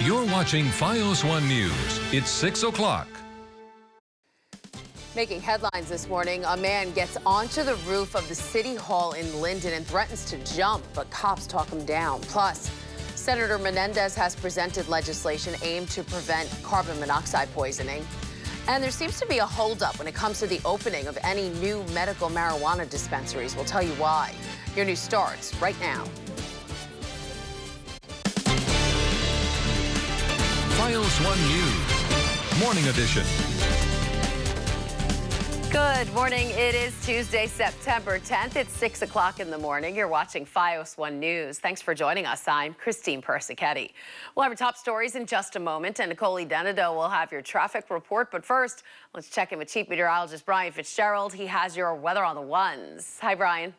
You're watching FiOS 1 News. It's 6 o'clock. Making headlines this morning, a man gets onto the roof of the City Hall in Linden and threatens to jump, but cops talk him down. Plus, Senator Menendez has presented legislation aimed to prevent carbon monoxide poisoning. And there seems to be a holdup when it comes to the opening of any new medical marijuana dispensaries. We'll tell you why. Your news starts right now. FiOS 1 News, Morning Edition. Good morning. It is Tuesday, September 10th. It's 6 o'clock in the morning. You're watching FiOS 1 News. Thanks for joining us. I'm Christine Persichetti. We'll have your top stories in just a moment, and Nicole Denado will have your traffic report. But first, let's check in with Chief Meteorologist Brian Fitzgerald. He has your weather on the ones. Hi, Brian.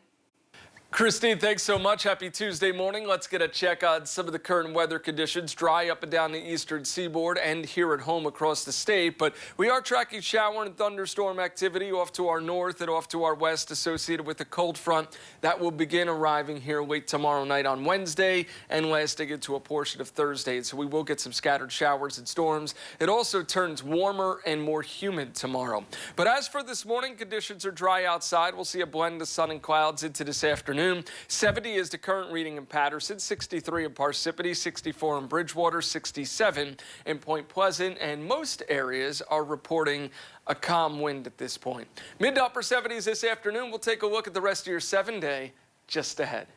Christine, thanks so much. Happy Tuesday morning. Let's get a check on some of the current weather conditions. Dry up and down the eastern seaboard and here at home across the state. But we are tracking shower and thunderstorm activity off to our north and off to our west associated with a cold front that will begin arriving here late tomorrow night on Wednesday and lasting into a portion of Thursday. So we will get some scattered showers and storms. It also turns warmer and more humid tomorrow. But as for this morning, conditions are dry outside. We'll see a blend of sun and clouds into this afternoon. 70 is the current reading in Patterson, 63 in Parsippany, 64 in Bridgewater, 67 in Point Pleasant, and most areas are reporting a calm wind at this point. Mid to upper 70s this afternoon. We'll take a look at the rest of your 7-day just ahead.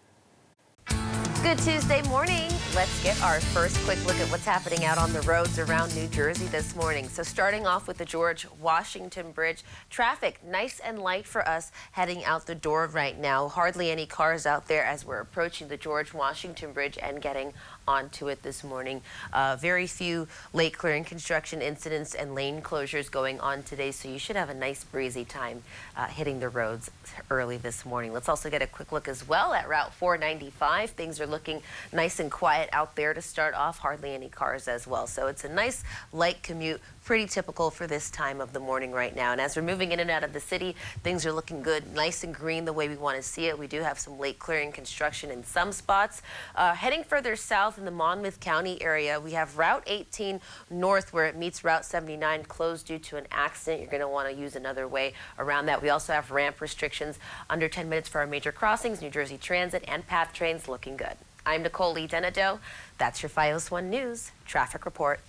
Good Tuesday morning. Let's get our first quick look at what's happening out on the roads around New Jersey this morning. So starting off with the George Washington Bridge, traffic nice and light for us heading out the door right now. Hardly any cars out there as we're approaching the George Washington Bridge and getting onto it this morning. Very few late clearing construction incidents and lane closures going on today, so you should have a nice breezy time hitting the roads early this morning. Let's also get a quick look as well at Route 495. Things are looking nice and quiet out there to start off. Hardly any cars as well, so it's a nice light commute. Pretty typical for this time of the morning right now. And as we're moving in and out of the city, things are looking good, nice and green the way we want to see it. We do have some late clearing construction in some spots. Heading further south in the Monmouth County area, we have Route 18 north where it meets Route 79 closed due to an accident. You're going to want to use another way around that. We also have ramp restrictions under 10 minutes for our major crossings. New Jersey Transit and PATH trains looking good. I'm Nicole Denado. That's your FiOS 1 News traffic report.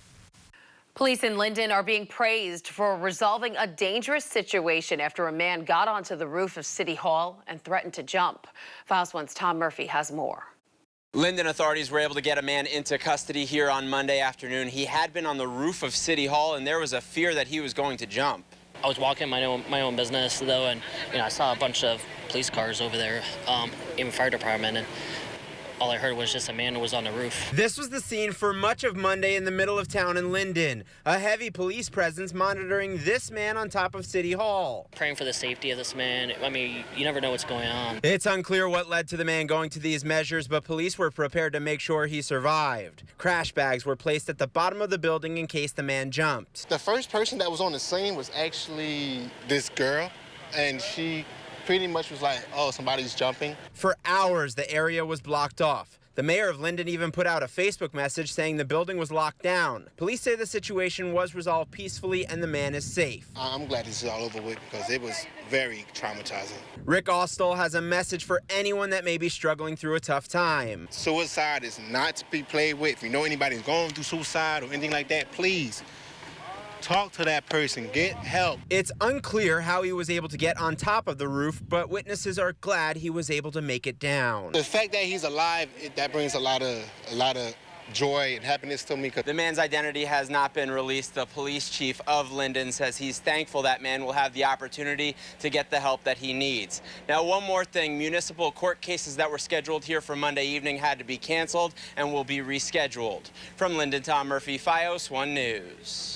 Police in Linden are being praised for resolving a dangerous situation after a man got onto the roof of City Hall and threatened to jump. FiOS 1's Tom Murphy has more. Linden authorities were able to get a man into custody here on Monday afternoon. He had been on the roof of City Hall, and there was a fear that he was going to jump. I was walking my own business, though, and I saw a bunch of police cars over there, even fire department, and all I heard was just a man who was on the roof. This was the scene for much of Monday in the middle of town in Linden. A heavy police presence monitoring this man on top of City Hall. Praying for the safety of this man. I mean, you never know what's going on. It's unclear what led to the man going to these measures, but police were prepared to make sure he survived. Crash bags were placed at the bottom of the building in case the man jumped. The first person that was on the scene was actually this girl, and she pretty much was like, oh, somebody's jumping. For hours, the area was blocked off. The mayor of Linden even put out a Facebook message saying the building was locked down. Police say the situation was resolved peacefully and the man is safe. I'm glad this is all over with because it was very traumatizing. Rick Austell has a message for anyone that may be struggling through a tough time. Suicide is not to be played with. If you know anybody's going through suicide or anything like that, please talk to that person, get help. It's unclear how he was able to get on top of the roof, but witnesses are glad he was able to make it down. The fact that he's alive, that brings a lot of joy and happiness to me. The man's identity has not been released. The police chief of Linden says he's thankful that man will have the opportunity to get the help that he needs. Now, one more thing, municipal court cases that were scheduled here for Monday evening had to be canceled and will be rescheduled. From Linden, Tom Murphy, FiOS 1 News.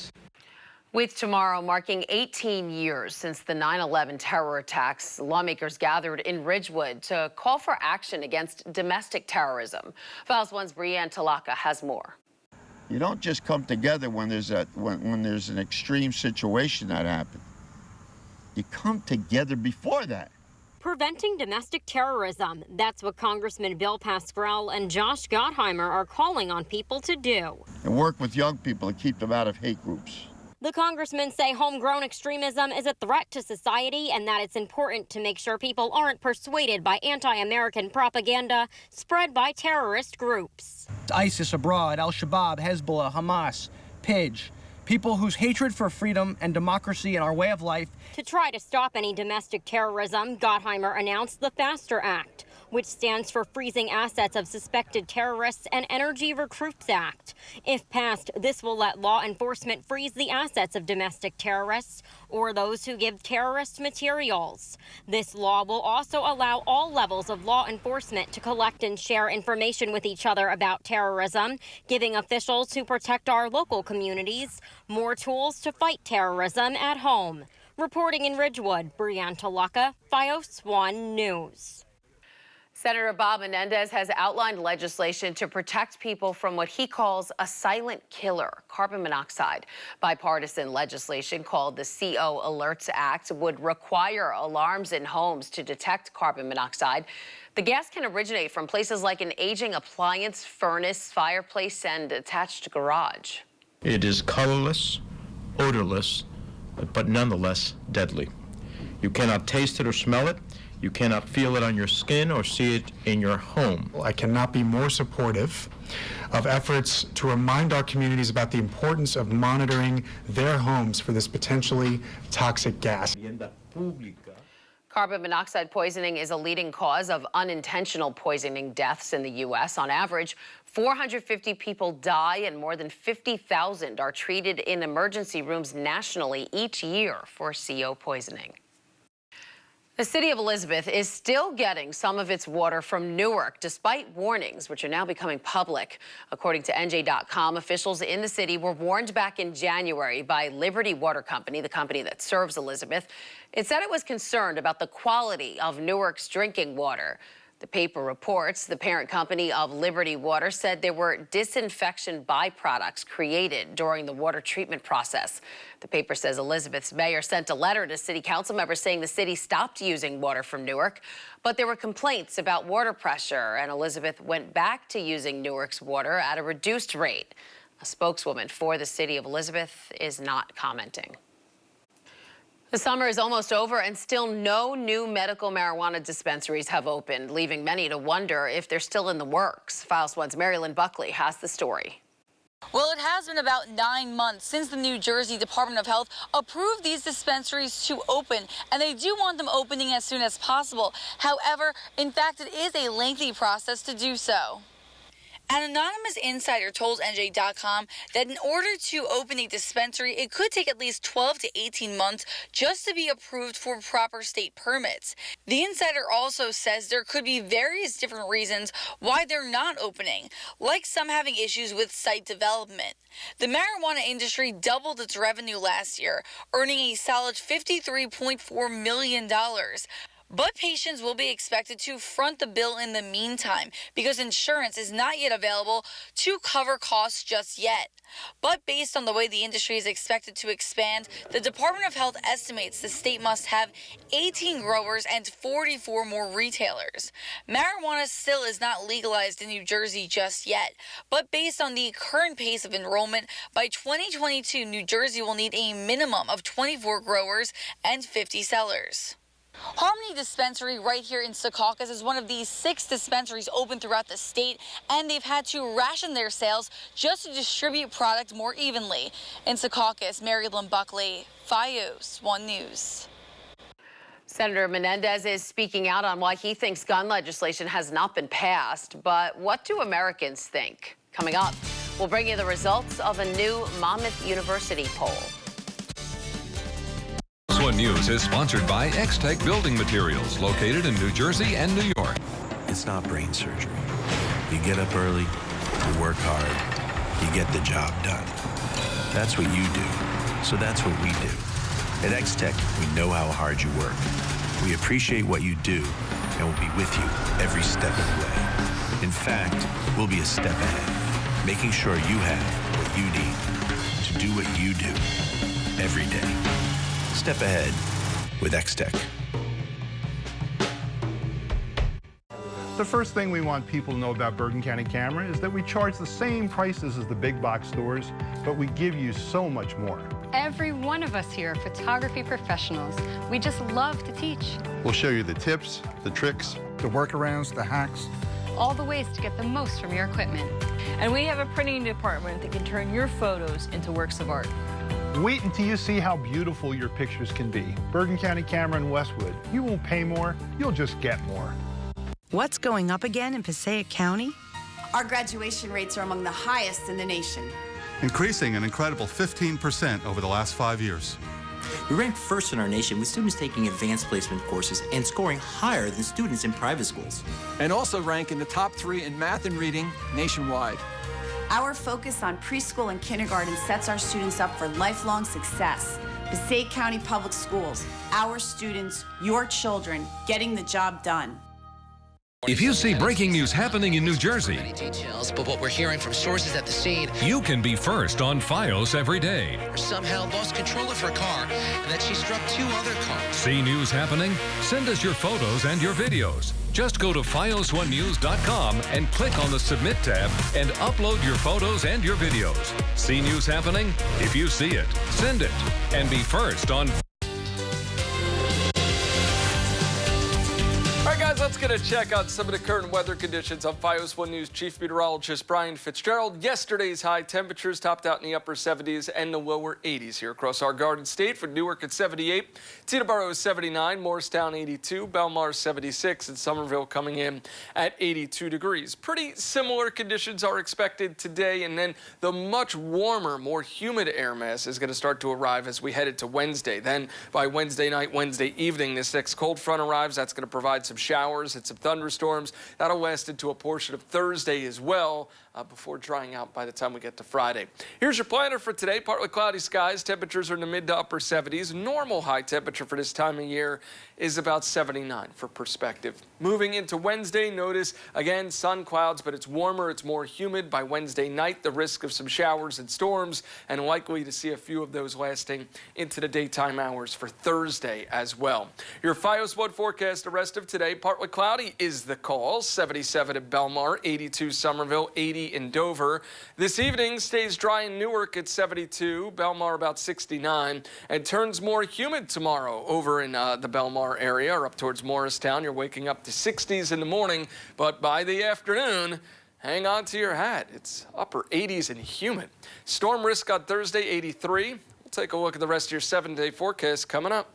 With tomorrow marking 18 years since the 9/11 terror attacks, lawmakers gathered in Ridgewood to call for action against domestic terrorism. FiOS 1's Brianne Talaka has more. You don't just come together when there's an extreme situation that happened. You come together before that. preventing domestic terrorism. That's what Congressman Bill Pascrell and Josh Gottheimer are calling on people to do. And work with young people to keep them out of hate groups. The congressmen say homegrown extremism is a threat to society and that it's important to make sure people aren't persuaded by anti-American propaganda spread by terrorist groups. ISIS abroad, Al-Shabaab, Hezbollah, Hamas, PIJ, people whose hatred for freedom and democracy and our way of life. To try to stop any domestic terrorism, Gottheimer announced the FASTER Act, which stands for Freezing Assets of Suspected Terrorists and Energy Recruits Act. If passed, this will let law enforcement freeze the assets of domestic terrorists or those who give terrorist materials. This law will also allow all levels of law enforcement to collect and share information with each other about terrorism, giving officials who protect our local communities more tools to fight terrorism at home. Reporting in Ridgewood, Brianne Talaka, FiOS 1 News. Senator Bob Menendez has outlined legislation to protect people from what he calls a silent killer, carbon monoxide. Bipartisan legislation called the CO Alerts Act would require alarms in homes to detect carbon monoxide. The gas can originate from places like an aging appliance, furnace, fireplace, and attached garage. It is colorless, odorless, but nonetheless deadly. You cannot taste it or smell it. You cannot feel it on your skin or see it in your home. I cannot be more supportive of efforts to remind our communities about the importance of monitoring their homes for this potentially toxic gas. Carbon monoxide poisoning is a leading cause of unintentional poisoning deaths in the U.S. On average, 450 people die and more than 50,000 are treated in emergency rooms nationally each year for CO poisoning. The city of Elizabeth is still getting some of its water from Newark, despite warnings, which are now becoming public. According to NJ.com, officials in the city were warned back in January by Liberty Water Company, the company that serves Elizabeth. It said it was concerned about the quality of Newark's drinking water. The paper reports the parent company of Liberty Water said there were disinfection byproducts created during the water treatment process. The paper says Elizabeth's mayor sent a letter to city council members saying the city stopped using water from Newark, but there were complaints about water pressure, and Elizabeth went back to using Newark's water at a reduced rate. A spokeswoman for the city of Elizabeth is not commenting. The summer is almost over and still no new medical marijuana dispensaries have opened, leaving many to wonder if they're still in the works. FiOS 1's Marilyn Buckley has the story. Well, it has been about 9 months since the New Jersey Department of Health approved these dispensaries to open, and they do want them opening as soon as possible. However, in fact, it is a lengthy process to do so. An anonymous insider told NJ.com that in order to open a dispensary, it could take at least 12 to 18 months just to be approved for proper state permits. The insider also says there could be various different reasons why they're not opening, like some having issues with site development. The marijuana industry doubled its revenue last year, earning a solid $53.4 million. But patients will be expected to front the bill in the meantime because insurance is not yet available to cover costs just yet. But based on the way the industry is expected to expand, the Department of Health estimates the state must have 18 growers and 44 more retailers. Marijuana still is not legalized in New Jersey just yet, but based on the current pace of enrollment, by 2022, New Jersey will need a minimum of 24 growers and 50 sellers. Harmony Dispensary right here in Secaucus is one of the 6 dispensaries open throughout the state, and they've had to ration their sales just to distribute product more evenly. In Secaucus, Marilyn Buckley, FiOS 1 News. Senator Menendez is speaking out on why he thinks gun legislation has not been passed. But what do Americans think? Coming up, we'll bring you the results of a new Monmouth University poll. FiOS 1 News is sponsored by X-Tech Building Materials, located in New Jersey and New York. It's not brain surgery. You get up early, you work hard, you get the job done. That's what you do, so that's what we do. At X-Tech, we know how hard you work. We appreciate what you do, and we'll be with you every step of the way. In fact, we'll be a step ahead, making sure you have what you need to do what you do every day. Step ahead with X-Tech. The first thing we want people to know about Bergen County Camera is that we charge the same prices as the big box stores, but we give you so much more. Every one of us here are photography professionals. We just love to teach. We'll show you the tips, the tricks, the workarounds, the hacks, all the ways to get the most from your equipment. And we have a printing department that can turn your photos into works of art. Wait until you see how beautiful your pictures can be. Bergen County Camera in Westwood. You won't pay more, you'll just get more. What's going up again in Passaic County? Our graduation rates are among the highest in the nation, increasing an incredible 15% over the last 5 years. We rank first in our nation with students taking advanced placement courses and scoring higher than students in private schools. And also rank in the top 3 in math and reading nationwide. Our focus on preschool and kindergarten sets our students up for lifelong success. Passaic County Public Schools, our students, your children, getting the job done. If you see breaking news happening in New Jersey, details, but what we're hearing from sources at the scene, you can be first on FiOS every day. Somehow lost control of her car and that she struck 2 other cars. See news happening? Send us your photos and your videos. Just go to FiOS1News.com and click on the Submit tab and upload your photos and your videos. See news happening? If you see it, send it and be first on. All right, guys, let's get a check on some of the current weather conditions. I'm FiOS 1 News Chief Meteorologist Brian Fitzgerald. Yesterday's high temperatures topped out in the upper 70s and the lower 80s here across our Garden State. For Newark at 78, Teterboro is 79, Morristown 82, Belmar 76, and Somerville coming in at 82 degrees. Pretty similar conditions are expected today, and then the much warmer, more humid air mass is going to start to arrive as we head into Wednesday. Then by Wednesday night, Wednesday evening, this next cold front arrives. That's going to provide some showers and some thunderstorms. That'll last into a portion of Thursday as well before drying out by the time we get to Friday. Here's your planner for today. Partly cloudy skies. Temperatures are in the mid to upper 70s. Normal high temperature for this time of year is about 79 for perspective. Moving into Wednesday, notice again sun clouds, but it's warmer, it's more humid. By Wednesday night, the risk of some showers and storms, and likely to see a few of those lasting into the daytime hours for Thursday as well. Your FiOS 1 forecast the rest of today. Partly cloudy is the call. 77 at Belmar, 82 Somerville, 80 in Dover. This evening stays dry in Newark at 72, Belmar about 69, and turns more humid tomorrow over in the Belmar area or up towards Morristown. You're waking up to 60s in the morning, but by the afternoon, hang on to your hat. It's upper 80s and humid. Storm risk on Thursday, 83. We'll take a look at the rest of your 7-day forecast coming up.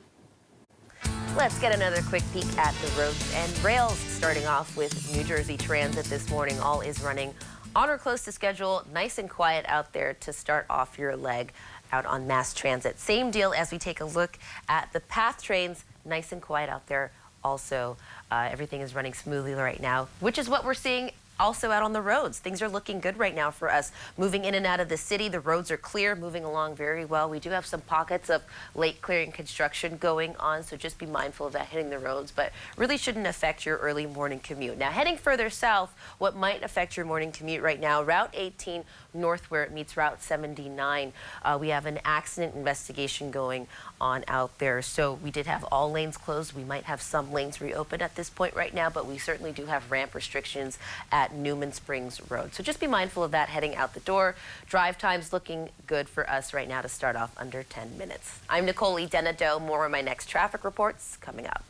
Let's get another quick peek at the roads and rails, starting off with New Jersey Transit this morning. All is running on or close to schedule, nice and quiet out there to start off your leg out on mass transit. Same deal as we take a look at the PATH trains, nice and quiet out there also. Everything is running smoothly right now, which is what we're seeing also out on the roads. Things are looking good right now for us. Moving in and out of the city, the roads are clear, moving along very well. We do have some pockets of late clearing construction going on, so just be mindful of that hitting the roads, but really shouldn't affect your early morning commute. Now, heading further south, what might affect your morning commute right now, Route 18 north where it meets Route 79. We have an accident investigation going on out there, so we did have all lanes closed. We might have some lanes reopened at this point right now, but we certainly do have ramp restrictions at Newman Springs Road. So just be mindful of that heading out the door. Drive times looking good for us right now to start off under 10 minutes. I'm Nicole Denado. More on my next traffic reports coming up.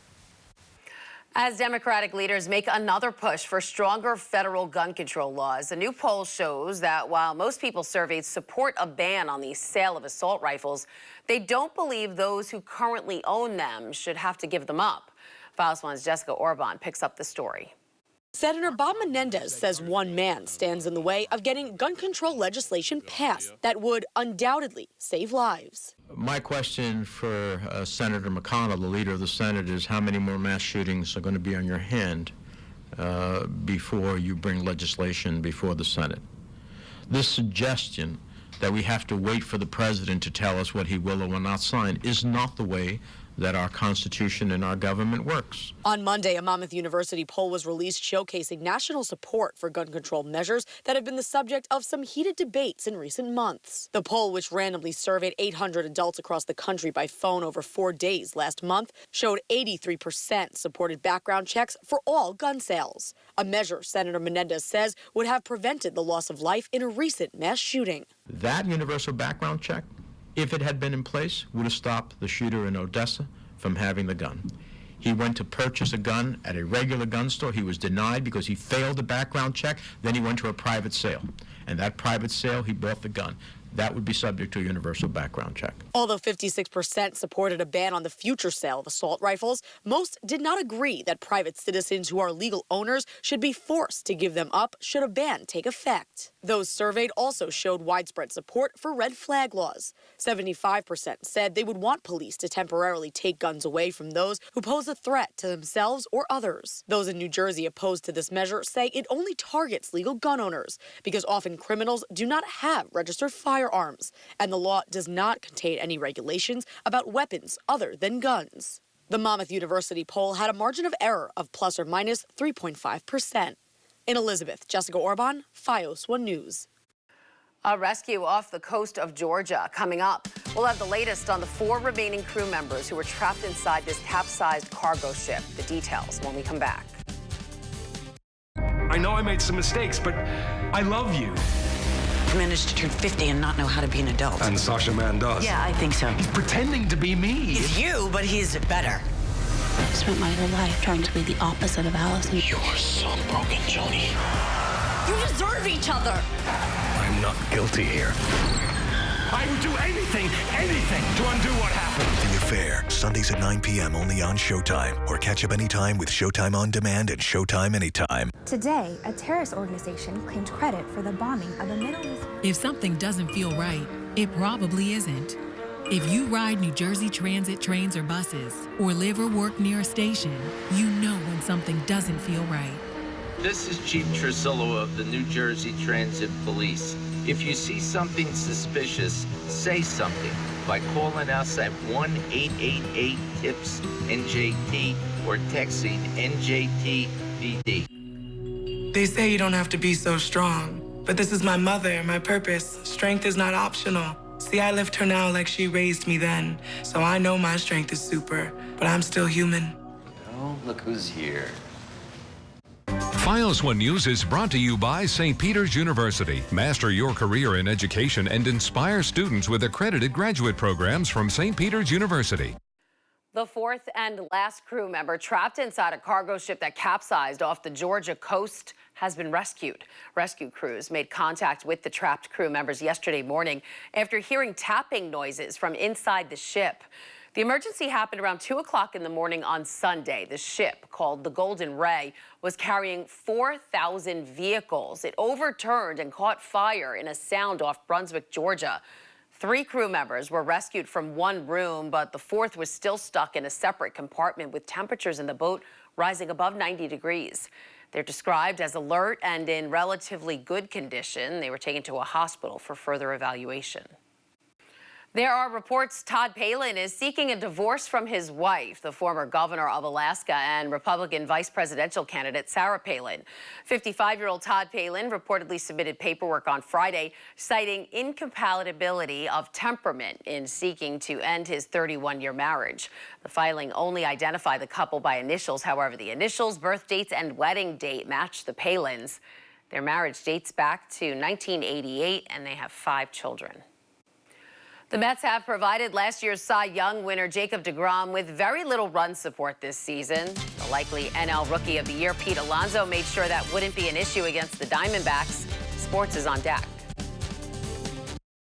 As Democratic leaders make another push for stronger federal gun control laws, a new poll shows that while most people surveyed support a ban on the sale of assault rifles, they don't believe those who currently own them should have to give them up. FiOS 1's Jessica Orban picks up the story. Senator Bob Menendez says one man stands in the way of getting gun control legislation passed that would undoubtedly save lives. My question for Senator McConnell, the leader of the Senate, is how many more mass shootings are going to be on your hand before you bring legislation before the Senate? This suggestion that we have to wait for the president to tell us what he will or will not sign is not the way that our Constitution and our government works. On Monday, a Monmouth University poll was released showcasing national support for gun control measures that have been the subject of some heated debates in recent months. The poll, which randomly surveyed 800 adults across the country by phone over 4 days last month, showed 83% supported background checks for all gun sales, a measure Senator Menendez says would have prevented the loss of life in a recent mass shooting. That universal background check, if it had been in place, would have stopped the shooter in Odessa from having the gun. He went to purchase a gun at a regular gun store. He was denied because he failed the background check. Then he went to a private sale. And that private sale, he bought the gun. That would be subject to a universal background check. Although 56% supported a ban on the future sale of assault rifles, most did not agree that private citizens who are legal owners should be forced to give them up should a ban take effect. Those surveyed also showed widespread support for red flag laws. 75% said they would want police to temporarily take guns away from those who pose a threat to themselves or others. Those in New Jersey opposed to this measure say it only targets legal gun owners because often criminals do not have registered firearms, and the law does not contain any regulations about weapons other than guns. The Monmouth University poll had a margin of error of plus or minus 3.5%. In Elizabeth, Jessica Orban, FiOS 1 News. A rescue off the coast of Georgia coming up. We'll have the latest on the 4 remaining crew members who were trapped inside this capsized cargo ship. The details when we come back. I know I made some mistakes, but I love you. I managed to turn 50 and not know how to be an adult. And Sasha Man does. Yeah, I think so. He's pretending to be me. He's you, but he's better. I spent my whole life trying to be the opposite of Allison. You're so broken, Joni. You deserve each other. I'm not guilty here. I would do anything to undo what happened. The Affair, Sundays at 9 p.m. only on Showtime. Or catch up anytime with Showtime On Demand and Showtime Anytime. Today, a terrorist organization claimed credit for the bombing of a Middle East. If something doesn't feel right, it probably isn't. If you ride New Jersey Transit trains or buses, or live or work near a station, you know when something doesn't feel right. This is Chief Trusillo of the New Jersey Transit Police. If you see something suspicious, say something by calling us at 1-888-TIPS-NJT or texting NJTPD. They say you don't have to be so strong, but this is my mother, my purpose. Strength is not optional. See, I lift her now like she raised me then, so I know my strength is super, but I'm still human. Oh, look who's here. FiOS 1 News is brought to you by St. Peter's University. Master your career in education and inspire students with accredited graduate programs from St. Peter's University. The 4th and last crew member trapped inside a cargo ship that capsized off the Georgia coast has been rescued. Rescue crews made contact with the trapped crew members yesterday morning after hearing tapping noises from inside the ship. The emergency happened around 2 o'clock in the morning on Sunday. The ship, called the Golden Ray, was carrying 4,000 vehicles. It overturned and caught fire in a sound off Brunswick, Georgia. 3 crew members were rescued from one room, but the 4th was still stuck in a separate compartment with temperatures in the boat rising above 90 degrees. They're described as alert and in relatively good condition. They were taken to a hospital for further evaluation. There are reports Todd Palin is seeking a divorce from his wife, the former governor of Alaska and Republican vice presidential candidate Sarah Palin. 55-year-old Todd Palin reportedly submitted paperwork on Friday citing incompatibility of temperament in seeking to end his 31-year marriage. The filing only identified the couple by initials. However, the initials, birth dates, and wedding date match the Palins. Their marriage dates back to 1988, and they have 5 children. The Mets have provided last year's Cy Young winner Jacob deGrom with very little run support this season. The likely NL Rookie of the Year, Pete Alonso, made sure that wouldn't be an issue against the Diamondbacks. Sports is on deck.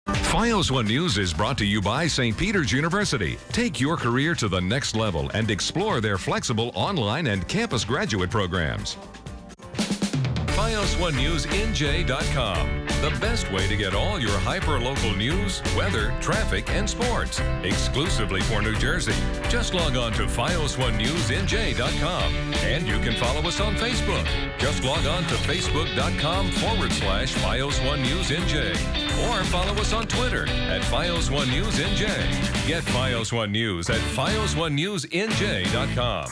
FiOS 1 News is brought to you by St. Peter's University. Take your career to the next level and explore their flexible online and campus graduate programs. FiOS 1 News NJ.com. the best way to get all your hyper-local news, weather, traffic, and sports, exclusively for New Jersey. Just log on to FiOS1NewsNJ.com, and you can follow us on Facebook. Just log on to Facebook.com/FiOS1NewsNJ, or follow us on Twitter at FiOS1NewsNJ. Get FiOS 1 News at FiOS1NewsNJ.com.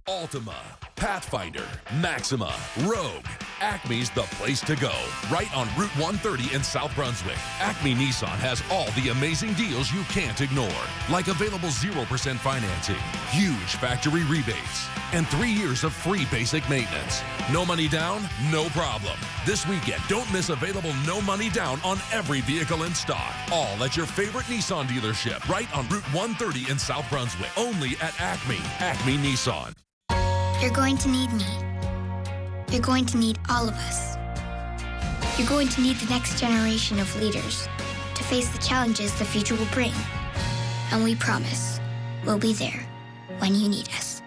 Altima, Pathfinder, Maxima, Rogue. Acme's the place to go, right on Route 130 in South Brunswick. Acme Nissan has all the amazing deals you can't ignore, like available 0% financing, huge factory rebates, and 3 years of free basic maintenance. No money down? No problem. This weekend, don't miss available no money down on every vehicle in stock. All at your favorite Nissan dealership, right on Route 130 in South Brunswick. Only at Acme. Acme Nissan. You're going to need me. You're going to need all of us. You're going to need the next generation of leaders to face the challenges the future will bring. And we promise we'll be there when you need us.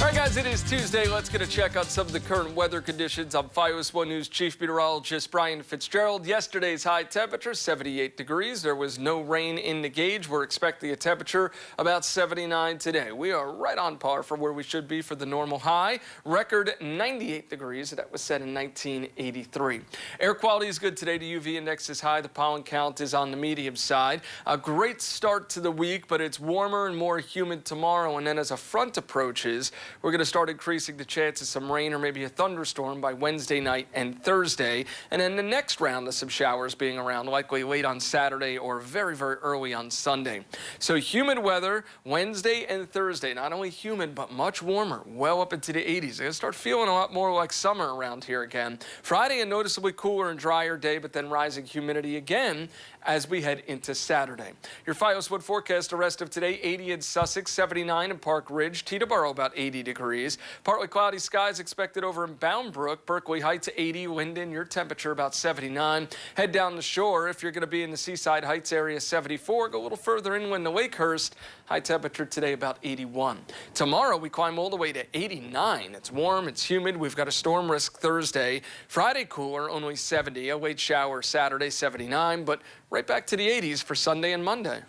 All right, guys, it is Tuesday. Let's get a check on some of the current weather conditions. I'm FiOS 1 News Chief Meteorologist Brian Fitzgerald. Yesterday's high temperature, 78 degrees. There was no rain in the gauge. We're expecting a temperature about 79 today. We are right on par for where we should be for the normal high. Record 98 degrees. That was set in 1983. Air quality is good today. The UV index is high. The pollen count is on the medium side. A great start to the week, but it's warmer and more humid tomorrow. And then as a front approaches, we're going to start increasing the chance of some rain or maybe a thunderstorm by Wednesday night and Thursday. And then the next round of some showers being around, likely late on Saturday or very, very early on Sunday. So humid weather Wednesday and Thursday. Not only humid, but much warmer, well up into the 80s. It's going to start feeling a lot more like summer around here again. Friday, a noticeably cooler and drier day, but then rising humidity again as we head into Saturday. Your FiOS Wood forecast the rest of today, 80 in Sussex, 79 in Park Ridge, Teterboro about 80 degrees. Partly cloudy skies expected over in Bound Brook, Berkeley Heights 80, Linden, your temperature about 79. Head down the shore if you're going to be in the Seaside Heights area, 74. Go a little further inland to Lakehurst, high temperature today about 81. Tomorrow we climb all the way to 89. It's warm, it's humid. We've got a storm risk Thursday. Friday cooler, only 70. A late shower Saturday, 79, but right back to the 80s for Sunday and Monday.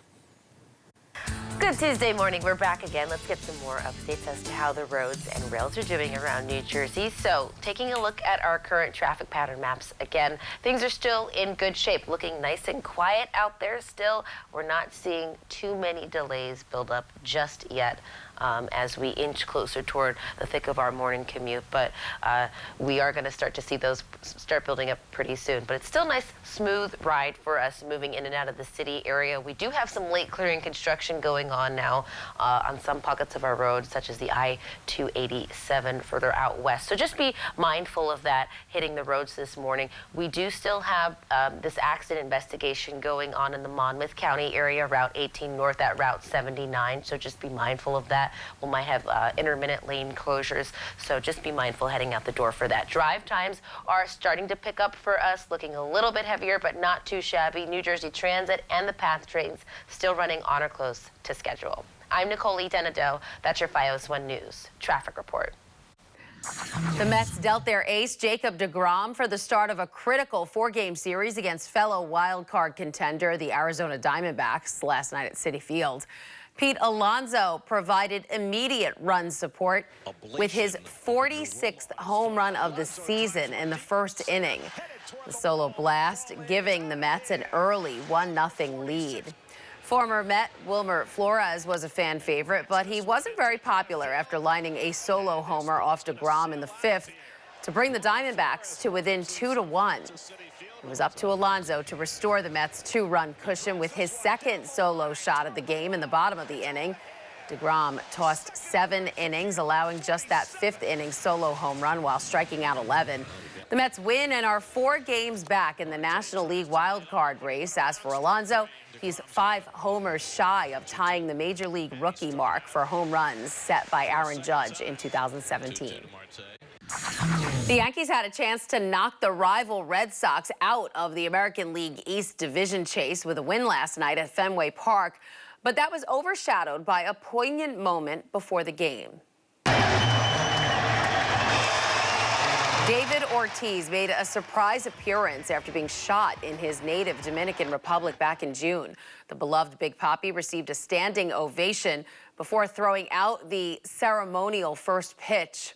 Good Tuesday morning. We're back again. Let's get some more updates as to how the roads and rails are doing around New Jersey. So taking a look at our current traffic pattern maps again, things are still in good shape, looking nice and quiet out there still. We're not seeing too many delays build up just yet as we inch closer toward the thick of our morning commute. But we are going to start to see those start building up pretty soon. But it's still a nice, smooth ride for us moving in and out of the city area. We do have some late clearing construction going on now on some pockets of our roads, such as the I-287 further out west. So just be mindful of that hitting the roads this morning. We do still have this accident investigation going on in the Monmouth County area, Route 18 north at Route 79. So just be mindful of that. We might have intermittent lane closures, so just be mindful heading out the door for that. Drive times are starting to pick up for us, looking a little bit heavier, but not too shabby. New Jersey Transit and the PATH trains still running on or close to schedule. I'm Nicole E. Denado. That's your FiOS 1 News Traffic Report. The Mets dealt their ace, Jacob deGrom, for the start of a critical four-game series against fellow wild-card contender, the Arizona Diamondbacks, last night at Citi Field. Pete Alonso provided immediate run support with his 46th home run of the season in the first inning. The solo blast giving the Mets an early 1-0 lead. Former Met Wilmer Flores was a fan favorite, but he wasn't very popular after lining a solo homer off deGrom in the fifth to bring the Diamondbacks to within 2-1. It was up to Alonso to restore the Mets' two-run cushion with his second solo shot of the game in the bottom of the inning. deGrom tossed 7 innings, allowing just that 5th inning solo home run while striking out 11. The Mets win and are 4 games back in the National League wildcard race. As for Alonso, he's 5 homers shy of tying the Major League rookie mark for home runs set by Aaron Judge in 2017. The Yankees had a chance to knock the rival Red Sox out of the American League East Division chase with a win last night at Fenway Park. But that was overshadowed by a poignant moment before the game. David Ortiz made a surprise appearance after being shot in his native Dominican Republic back in June. The beloved Big Papi received a standing ovation before throwing out the ceremonial first pitch.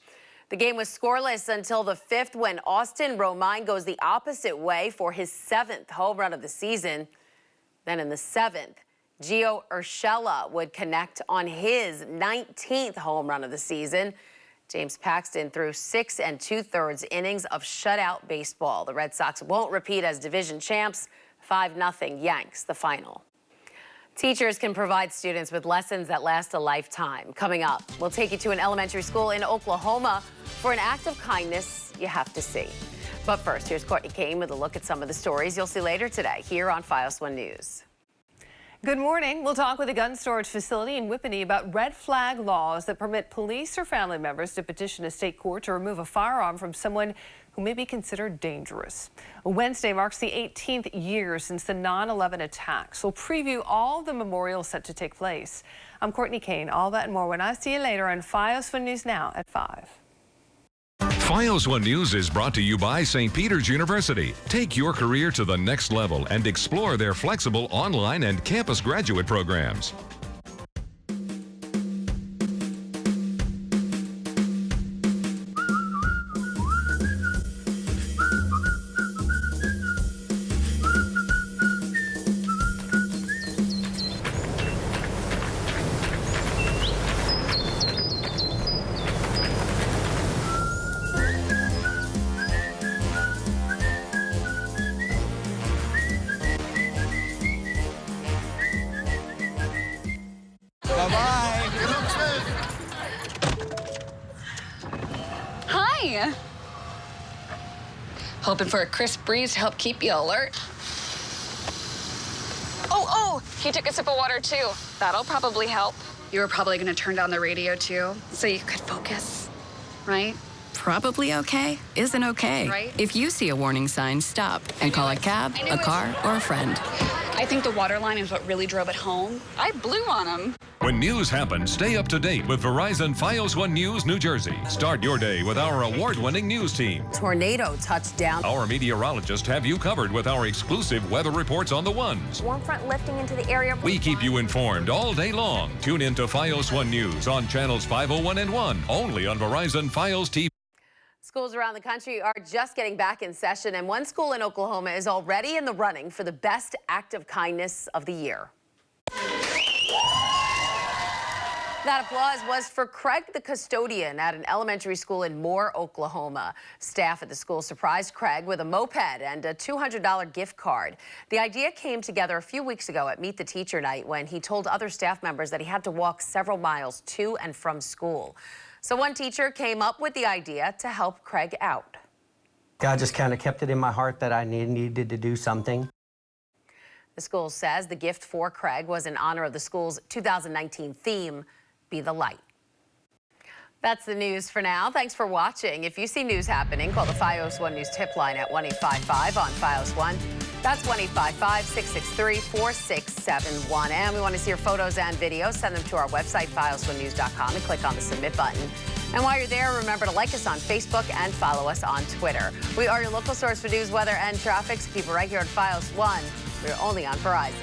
The game was scoreless until the 5th when Austin Romine goes the opposite way for his 7th home run of the season. Then in the 7th, Gio Urshela would connect on his 19th home run of the season. James Paxton threw 6 2/3 innings of shutout baseball. The Red Sox won't repeat as division champs. 5-0 Yanks, the final. Teachers can provide students with lessons that last a lifetime. Coming up, we'll take you to an elementary school in Oklahoma for an act of kindness you have to see. But first, here's Courtney Kane with a look at some of the stories you'll see later today here on FiOS 1 News. Good morning. We'll talk with a gun storage facility in Whippany about red flag laws that permit police or family members to petition a state court to remove a firearm from someone who may be considered dangerous. Wednesday marks the 18th year since the 9/11 attacks. We'll preview all the memorials set to take place. I'm Courtney Kane. All that and more when I see you later on FiOS 1 News Now at 5. FiOS 1 News is brought to you by St. Peter's University. Take your career to the next level and explore their flexible online and campus graduate programs. Hi. Hoping for a crisp breeze to help keep you alert. Oh, he took a sip of water too. That'll probably help. You were probably going to turn down the radio too, so you could focus, right? Probably okay isn't okay. Right? If you see a warning sign, stop and call a cab, a car, or a friend. I think the water line is what really drove it home. I blew on him. When news happens, stay up to date with Verizon FiOS 1 News New Jersey. Start your day with our award-winning news team. Tornado touched down. Our meteorologists have you covered with our exclusive weather reports on the ones. Warm front lifting into the area. We keep you informed all day long. Tune in to FiOS 1 News on channels 501 and 1, only on Verizon FiOS TV. Schools around the country are just getting back in session, and one school in Oklahoma is already in the running for the best act of kindness of the year. That applause was for Craig the custodian at an elementary school in Moore, Oklahoma. Staff at the school surprised Craig with a moped and a $200 gift card. The idea came together a few weeks ago at Meet the Teacher Night when he told other staff members that he had to walk several miles to and from school. So one teacher came up with the idea to help Craig out. God just kind of kept it in my heart that I needed to do something. The school says the gift for Craig was in honor of the school's 2019 theme, Be the Light. That's the news for now. Thanks for watching. If you see news happening, call the FiOS 1 News tip line at 1-855 on FiOS 1. That's 1-855-663-4671. And we want to see your photos and videos. Send them to our website, FiOS1News.com, and click on the submit button. And while you're there, remember to like us on Facebook and follow us on Twitter. We are your local source for news, weather, and traffic, so keep it right here on FiOS 1. We're only on Verizon.